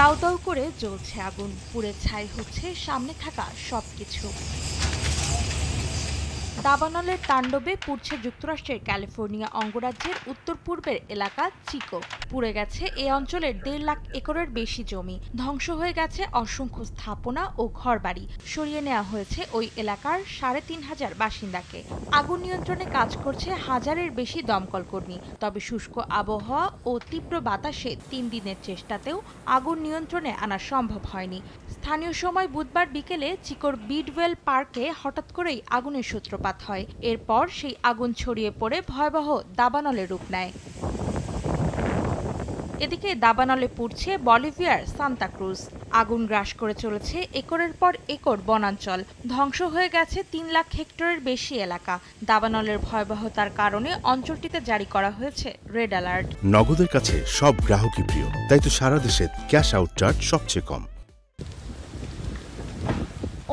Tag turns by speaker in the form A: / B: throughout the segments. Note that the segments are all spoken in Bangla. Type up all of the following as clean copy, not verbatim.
A: দাউ দাউ করে জ্বলছে আগুন, পুড়ে ছাই হচ্ছে সামনে থাকা সবকিছু। দাবানলের তাণ্ডবে পুড়ছে যুক্তরাষ্ট্রের ক্যালিফোর্নিয়া অঙ্গরাজ্যের উত্তর পূর্বের এলাকা চিকো। পুড়ে গেছে এ অঞ্চলের 1.5 লাখ একরের বেশি জমি, ধ্বংস হয়ে গেছে অসংখ্য স্থাপনা ও ঘরবাড়ি। সরিয়ে নেওয়া হয়েছে ওই এলাকার 3,500 বাসিন্দাকে। আগুন নিয়ন্ত্রণে কাজ করছে হাজারের বেশি দমকল কর্মী। তবে শুষ্ক আবহাওয়া ও তীব্র বাতাসে 3 দিনের চেষ্টাতেও আগুন নিয়ন্ত্রণে আনা সম্ভব হয়নি। স্থানীয় সময় বুধবার বিকেলে চিকোর বিডওয়েল পার্কে হঠাৎ করেই আগুনের সূত্রপাত হয়। এরপর সেই আগুন ছড়িয়ে পড়ে ভয়াবহ দাবানলে রূপ নেয়। এদিকে দাবানলে পুড়ছে বলিভিয়ার সান্তা ক্রুজ। আগুন গ্রাস করে চলেছে একরের পর একর বনাঞ্চল। ধ্বংস হয়ে গেছে 3 লাখ হেক্টরের বেশি এলাকা। দাবানলের ভয়াবহতার কারণে অঞ্চলটিতে জারি করা হয়েছে রেড অ্যালার্ট।
B: নগদের কাছে সব গ্রাহকই প্রিয়, তাই তো সারা দেশে ক্যাশ আউট চার্জ সবচেয়ে কম।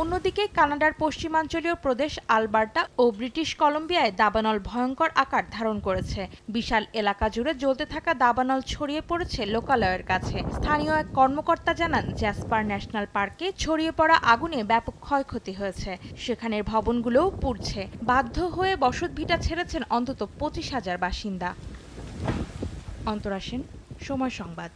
A: অন্যদিকে কানাডার পশ্চিমাঞ্চলীয় প্রদেশ আলবার্টা ও ব্রিটিশ কলম্বিয়ায় দাবানল ভয়ঙ্কর আকার ধারণ করেছে। বিশাল এলাকা জুড়ে জ্বলতে থাকা দাবানল ছড়িয়ে পড়েছে লোকালয়ের কাছে। স্থানীয় এক কর্মকর্তা জানান, জ্যাসপার ন্যাশনাল পার্কে ছড়িয়ে পড়া আগুনে ব্যাপক ক্ষয়ক্ষতি হয়েছে। সেখানের ভবনগুলোও পুড়ছে। বাধ্য হয়ে বসতভিটা ছেড়েছেন অন্তত 25,000 বাসিন্দা। অন্তরা সেন, সময় সংবাদ।